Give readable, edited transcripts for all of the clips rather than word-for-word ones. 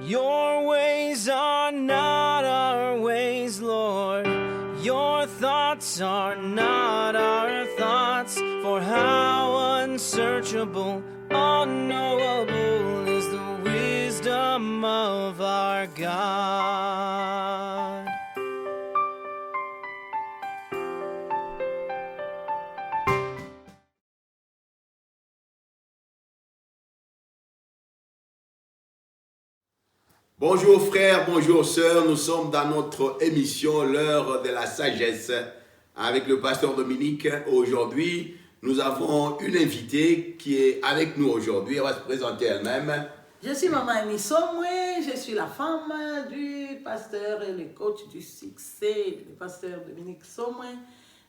Your ways are not our ways, Lord. Your thoughts are not our thoughts. For how unsearchable, unknowable is the wisdom of our God. Bonjour frères, bonjour sœurs, nous sommes dans notre émission L'heure de la sagesse avec le pasteur Dominique. Aujourd'hui, nous avons une invitée qui est avec nous aujourd'hui, elle va se présenter elle-même. Je suis Maman Amy Somwe, je suis la femme du pasteur et le coach du succès, le pasteur Dominique Somwe,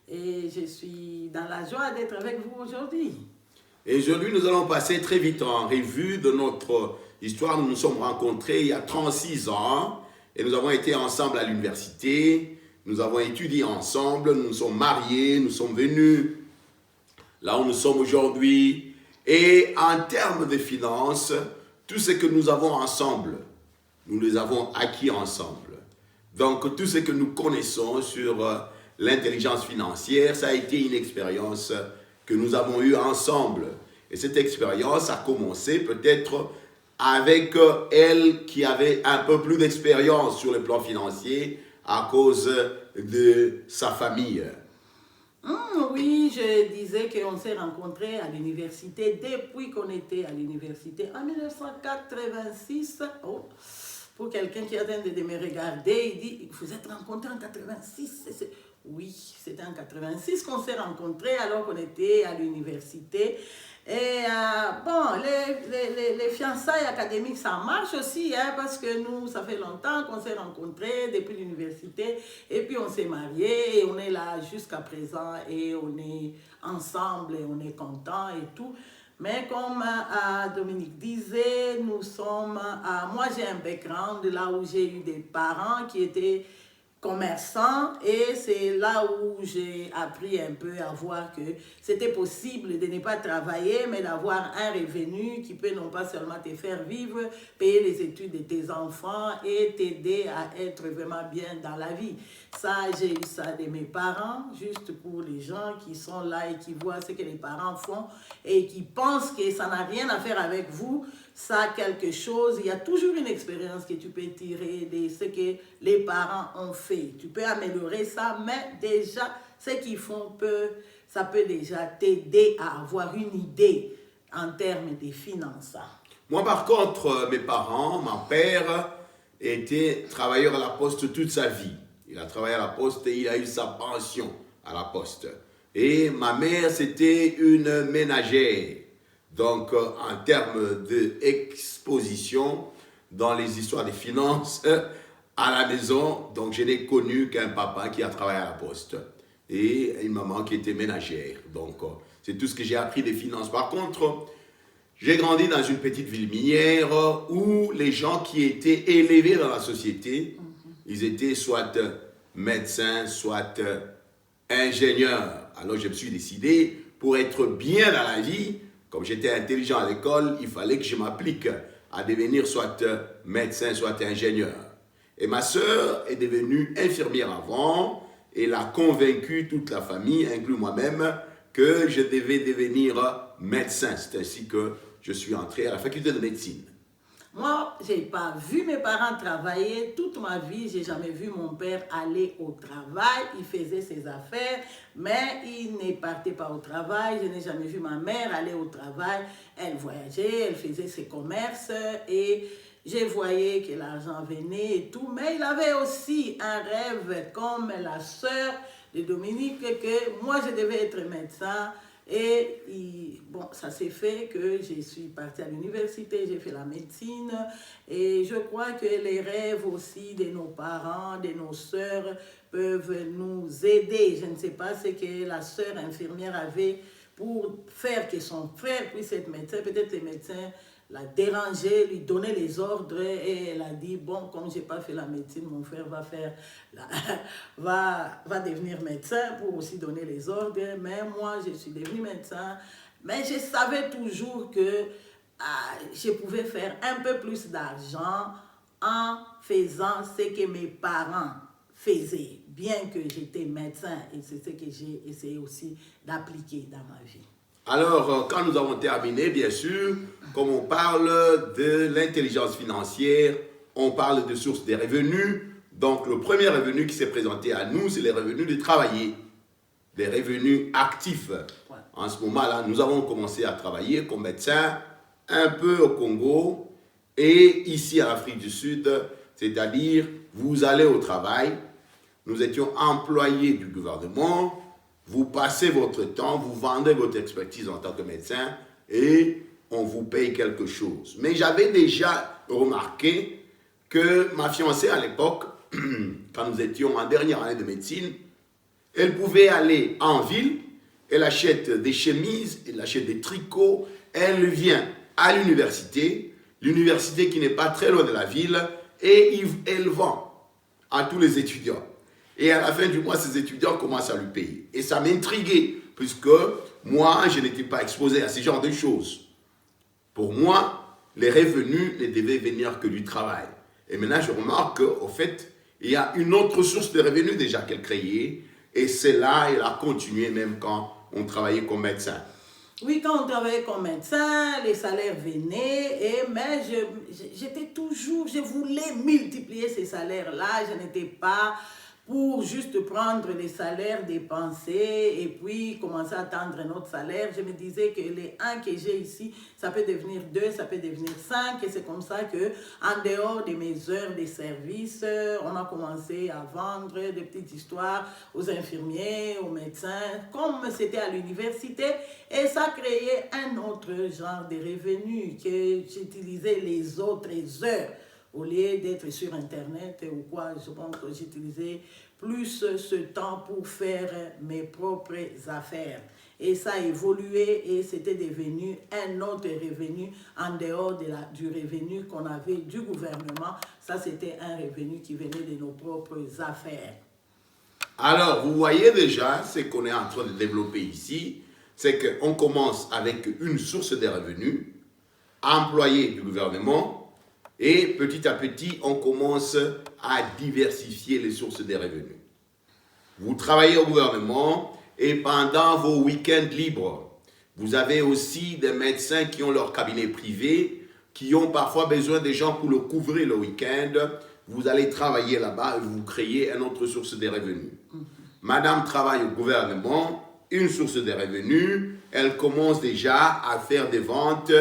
et je suis dans la joie d'être avec vous aujourd'hui. Et aujourd'hui, nous allons passer très vite en revue de notre histoire. Nous nous sommes rencontrés il y a 36 ans et nous avons été ensemble à l'université, nous avons étudié ensemble, nous nous sommes mariés, nous sommes venus là où nous sommes aujourd'hui. Et en termes de finances, tout ce que nous avons ensemble, nous les avons acquis ensemble. Donc tout ce que nous connaissons sur l'intelligence financière, ça a été une expérience que nous avons eue ensemble. Et cette expérience a commencé peut-être avec elle qui avait un peu plus d'expérience sur le plan financier à cause de sa famille. Oui, je disais qu'on s'est rencontrés à l'université depuis qu'on était à l'université en 1986. Oh, pour quelqu'un qui est en train de me regarder, il dit, vous êtes rencontrés en 86? Oui, c'était en 86 qu'on s'est rencontrés alors qu'on était à l'université. Et les fiançailles académiques, ça marche aussi, hein, parce que nous, ça fait longtemps qu'on s'est rencontrés depuis l'université, et puis on s'est mariés, et on est là jusqu'à présent, et on est ensemble, et on est contents et tout. Mais comme Dominique disait, nous sommes, moi j'ai un background là où j'ai eu des parents qui étaient commerçant, et c'est là où j'ai appris un peu à voir que c'était possible de ne pas travailler mais d'avoir un revenu qui peut non pas seulement te faire vivre, payer les études de tes enfants et t'aider à être vraiment bien dans la vie. Ça, j'ai eu ça de mes parents, juste pour les gens qui sont là et qui voient ce que les parents font et qui pensent que ça n'a rien à faire avec vous. Ça a quelque chose, il y a toujours une expérience que tu peux tirer de ce que les parents ont fait. Tu peux améliorer ça, mais déjà, ce qu'ils font, ça peut déjà t'aider à avoir une idée en termes de finances. Moi, par contre, mes parents, mon père était travailleur à la poste toute sa vie. Il a travaillé à la poste et il a eu sa pension à la poste. Et ma mère, c'était une ménagère. Donc, en termes d'exposition dans les histoires des finances à la maison, donc je n'ai connu qu'un papa qui a travaillé à la poste et une maman qui était ménagère. Donc, c'est tout ce que j'ai appris des finances. Par contre, j'ai grandi dans une petite ville minière où les gens qui étaient élevés dans la société, ils étaient soit médecins, soit ingénieurs. Alors, je me suis décidé, pour être bien dans la vie, comme j'étais intelligent à l'école, il fallait que je m'applique à devenir soit médecin, soit ingénieur. Et ma sœur est devenue infirmière avant. Elle a convaincu toute la famille, inclus moi-même, que je devais devenir médecin. C'est ainsi que je suis entré à la faculté de médecine. Moi, je n'ai pas vu mes parents travailler toute ma vie. Je n'ai jamais vu mon père aller au travail. Il faisait ses affaires, mais il ne partait pas au travail. Je n'ai jamais vu ma mère aller au travail. Elle voyageait, elle faisait ses commerces et je voyais que l'argent venait et tout. Mais il avait aussi un rêve comme la sœur de Dominique que moi, je devais être médecin. Et ça s'est fait que je suis partie à l'université, j'ai fait la médecine et je crois que les rêves aussi de nos parents, de nos sœurs peuvent nous aider. Je ne sais pas ce que la sœur infirmière avait pour faire que son frère puisse être médecin. Peut-être les médecins l'a dérangé, lui donner les ordres et elle a dit, bon, comme je n'ai pas fait la médecine, mon frère va devenir médecin pour aussi donner les ordres. Mais moi, je suis devenue médecin. Mais je savais toujours que je pouvais faire un peu plus d'argent en faisant ce que mes parents faisaient, bien que j'étais médecin, et c'est ce que j'ai essayé aussi d'appliquer dans ma vie. Alors, quand nous avons terminé, bien sûr, comme on parle de l'intelligence financière, on parle de sources des revenus. Donc, le premier revenu qui s'est présenté à nous, c'est les revenus de travailler, des revenus actifs. Ouais. En ce moment-là, nous avons commencé à travailler comme médecin un peu au Congo et ici à l'Afrique du Sud, c'est-à-dire vous allez au travail, nous étions employés du gouvernement, vous passez votre temps, vous vendez votre expertise en tant que médecin et on vous paye quelque chose. Mais j'avais déjà remarqué que ma fiancée à l'époque, quand nous étions en dernière année de médecine, elle pouvait aller en ville, elle achète des chemises, elle achète des tricots, elle vient à l'université qui n'est pas très loin de la ville, et elle vend à tous les étudiants. Et à la fin du mois, ces étudiants commencent à lui payer. Et ça m'intriguait, puisque moi, je n'étais pas exposé à ce genre de choses. Pour moi, les revenus ne devaient venir que du travail. Et maintenant, je remarque qu'au fait, il y a une autre source de revenus déjà qu'elle créait, et c'est là, elle a continué même quand on travaillait comme médecin. Oui, quand on travaillait comme médecin, les salaires venaient, mais je voulais multiplier ces salaires-là, je n'étais pas pour juste prendre les salaires dépensés et puis commencer à attendre un autre salaire. Je me disais que les 1 que j'ai ici, ça peut devenir 2, ça peut devenir 5. Et c'est comme ça que, en dehors de mes heures de service, on a commencé à vendre des petites histoires aux infirmiers, aux médecins, comme c'était à l'université. Et ça créait un autre genre de revenus que j'utilisais les autres heures. Au lieu d'être sur Internet ou quoi, je pense que j'utilisais plus ce temps pour faire mes propres affaires. Et ça a évolué et c'était devenu un autre revenu en dehors du revenu qu'on avait du gouvernement. Ça, c'était un revenu qui venait de nos propres affaires. Alors, vous voyez déjà ce qu'on est en train de développer ici, c'est qu'on commence avec une source de revenus, employée du gouvernement, et petit à petit, on commence à diversifier les sources des revenus. Vous travaillez au gouvernement et pendant vos week-ends libres, vous avez aussi des médecins qui ont leur cabinet privé, qui ont parfois besoin des gens pour le couvrir le week-end. Vous allez travailler là-bas et vous créez une autre source de revenus. Madame travaille au gouvernement, une source de revenus, elle commence déjà à faire des ventes,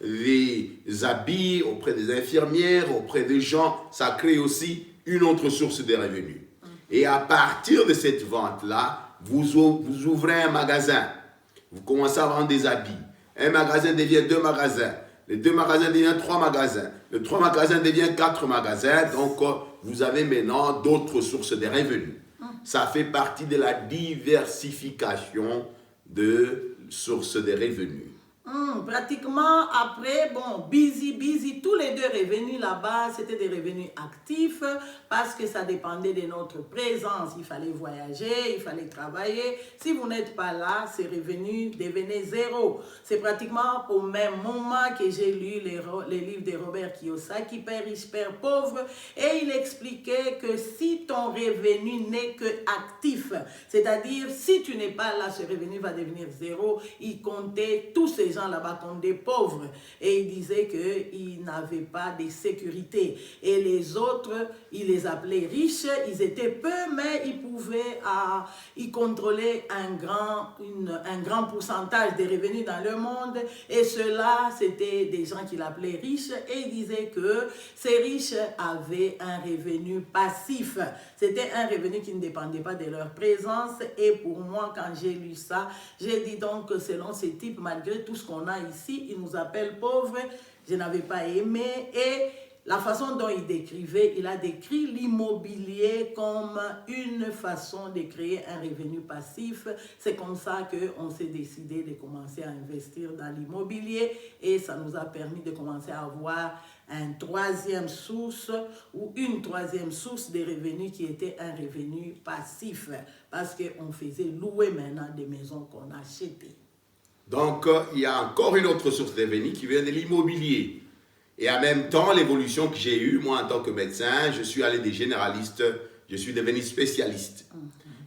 les habits auprès des infirmières, auprès des gens, ça crée aussi une autre source de revenus. Et à partir de cette vente-là, vous ouvrez un magasin, vous commencez à vendre des habits. Un magasin devient 2 magasins, les 2 magasins deviennent 3 magasins, les 3 magasins deviennent 4 magasins, donc vous avez maintenant d'autres sources de revenus. Ça fait partie de la diversification de sources de revenus. Pratiquement après, busy, tous les 2 revenus là-bas, c'était des revenus actifs parce que ça dépendait de notre présence. Il fallait voyager, il fallait travailler. Si vous n'êtes pas là, ces revenus devenaient 0. C'est pratiquement au même moment que j'ai lu les livres de Robert Kiyosaki, Père riche, Père pauvre, et il expliquait que si ton revenu n'est que actif, c'est-à-dire si tu n'es pas là, ce revenu va devenir 0. Il comptait tous ces gens là-bas comme des pauvres et il disait qu'ils n'avaient pas de sécurité et les autres, il les appelait riches, ils étaient peu mais ils contrôlaient un grand pourcentage des revenus dans le monde et ceux-là, c'était des gens qu'il appelait riches et il disait que ces riches avaient un revenu passif. C'était un revenu qui ne dépendait pas de leur présence et pour moi, quand j'ai lu ça, j'ai dit donc que selon ces types, malgré tout ce qu'on a ici, ils nous appellent pauvres. Je n'avais pas aimé et la façon dont il décrivait, il a décrit l'immobilier comme une façon de créer un revenu passif. C'est comme ça qu'on s'est décidé de commencer à investir dans l'immobilier et ça nous a permis de commencer à avoir une troisième source de revenus qui était un revenu passif parce qu'on faisait louer maintenant des maisons qu'on achetait. Donc, il y a encore une autre source de revenus qui vient de l'immobilier. Et en même temps, l'évolution que j'ai eue, moi en tant que médecin, je suis allé des généralistes, je suis devenu spécialiste.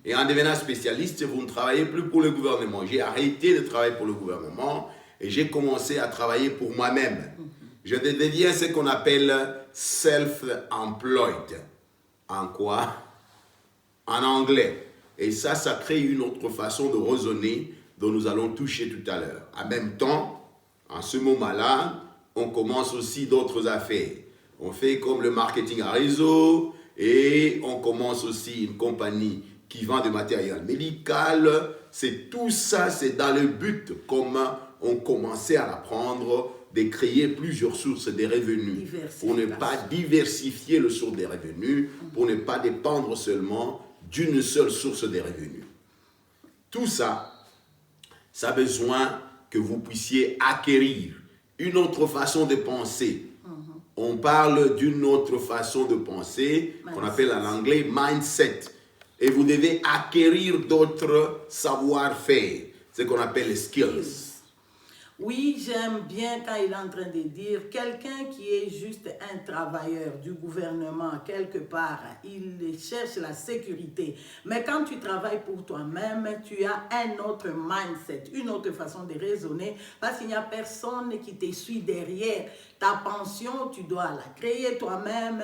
Et en devenant spécialiste, vous ne travaillez plus pour le gouvernement. J'ai arrêté de travailler pour le gouvernement et j'ai commencé à travailler pour moi-même. Je deviens ce qu'on appelle self-employed. En quoi? En anglais. Et ça crée une autre façon de raisonner dont nous allons toucher tout à l'heure. En même temps, en ce moment-là, on commence aussi d'autres affaires. On fait comme le marketing à réseau et on commence aussi une compagnie qui vend du matériel médical. C'est tout ça, c'est dans le but, comme on commençait à l'apprendre, de créer plusieurs sources de revenus pour ne pas diversifier le source des revenus, pour ne pas dépendre seulement d'une seule source de revenus. Tout ça, ça a besoin que vous puissiez acquérir une autre façon de penser. On parle d'une autre façon de penser qu'on appelle en anglais mindset. Et vous devez acquérir d'autres savoir-faire, ce qu'on appelle les skills. Oui, j'aime bien quand il est en train de dire quelqu'un qui est juste un travailleur du gouvernement quelque part, il cherche la sécurité. Mais quand tu travailles pour toi-même, tu as un autre mindset, une autre façon de raisonner parce qu'il n'y a personne qui te suit derrière. Ta pension, tu dois la créer toi-même.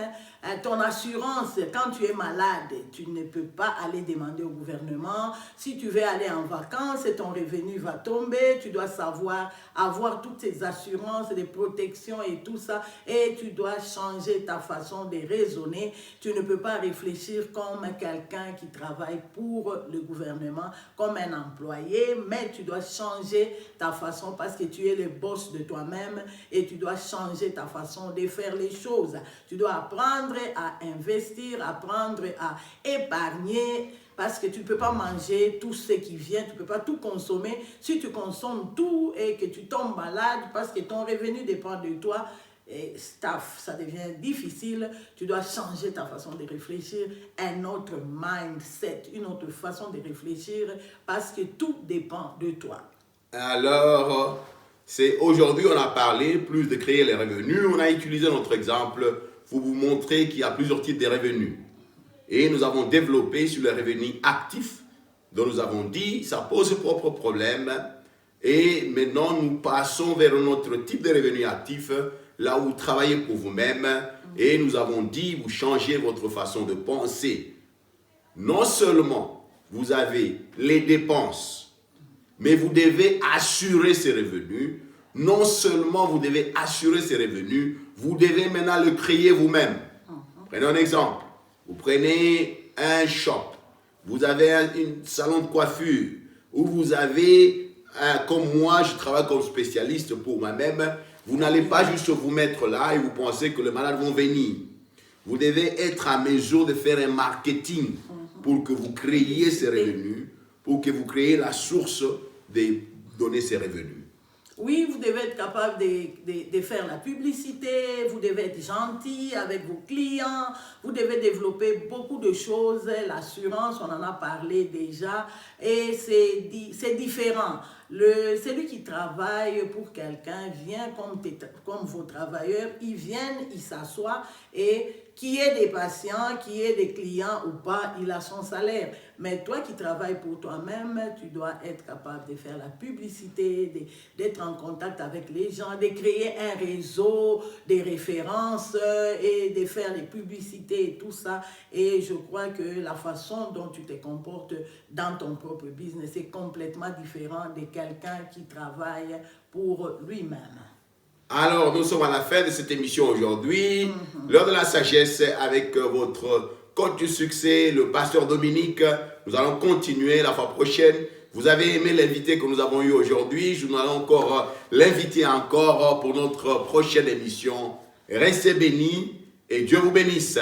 Ton assurance, quand tu es malade, tu ne peux pas aller demander au gouvernement. Si tu veux aller en vacances, ton revenu va tomber. Tu dois savoir avoir toutes ces assurances, des protections et tout ça. Et tu dois changer ta façon de raisonner. Tu ne peux pas réfléchir comme quelqu'un qui travaille pour le gouvernement, comme un employé. Mais tu dois changer ta façon parce que tu es le boss de toi-même et tu dois changer ta façon de faire les choses. Tu dois apprendre à investir, apprendre à épargner parce que tu ne peux pas manger tout ce qui vient, tu ne peux pas tout consommer. Si tu consommes tout et que tu tombes malade parce que ton revenu dépend de toi, et ça devient difficile. Tu dois changer ta façon de réfléchir, un autre mindset, une autre façon de réfléchir parce que tout dépend de toi. Alors, aujourd'hui, on a parlé plus de créer les revenus. On a utilisé notre exemple pour vous montrer qu'il y a plusieurs types de revenus. Et nous avons développé sur les revenus actifs, dont nous avons dit ça pose ses propres problèmes. Et maintenant, nous passons vers un autre type de revenus actifs, là où vous travaillez pour vous-même. Et nous avons dit, vous changez votre façon de penser. Non seulement vous avez les dépenses, mais vous devez assurer ces revenus. Non seulement vous devez assurer ces revenus, vous devez maintenant le créer vous-même. Prenez un exemple. Vous prenez un shop. Vous avez un salon de coiffure. Ou vous avez, comme moi, je travaille comme spécialiste pour moi-même. Vous n'allez pas juste vous mettre là et vous pensez que les malades vont venir. Vous devez être en mesure de faire un marketing pour que vous créiez ces revenus, pour que vous créiez la source de donner ces revenus. Oui, vous devez être capable de faire la publicité, vous devez être gentil avec vos clients, vous devez développer beaucoup de choses, l'assurance, on en a parlé déjà, et c'est différent. Celui qui travaille pour quelqu'un vient comme vos travailleurs, ils viennent, ils s'assoient et qui ait des patients, qui ait des clients ou pas, il a son salaire. Mais toi qui travailles pour toi-même, tu dois être capable de faire la publicité, d'être en contact avec les gens, de créer un réseau, des références et de faire les publicités et tout ça. Et je crois que la façon dont tu te comportes dans ton propre business est complètement différente de quelqu'un qui travaille pour lui-même. Alors, nous sommes à la fin de cette émission aujourd'hui. L'heure de la sagesse avec votre coach du succès, le pasteur Dominique. Nous allons continuer la fois prochaine. Vous avez aimé l'invité que nous avons eu aujourd'hui. Nous allons encore l'inviter encore pour notre prochaine émission. Restez bénis et Dieu vous bénisse.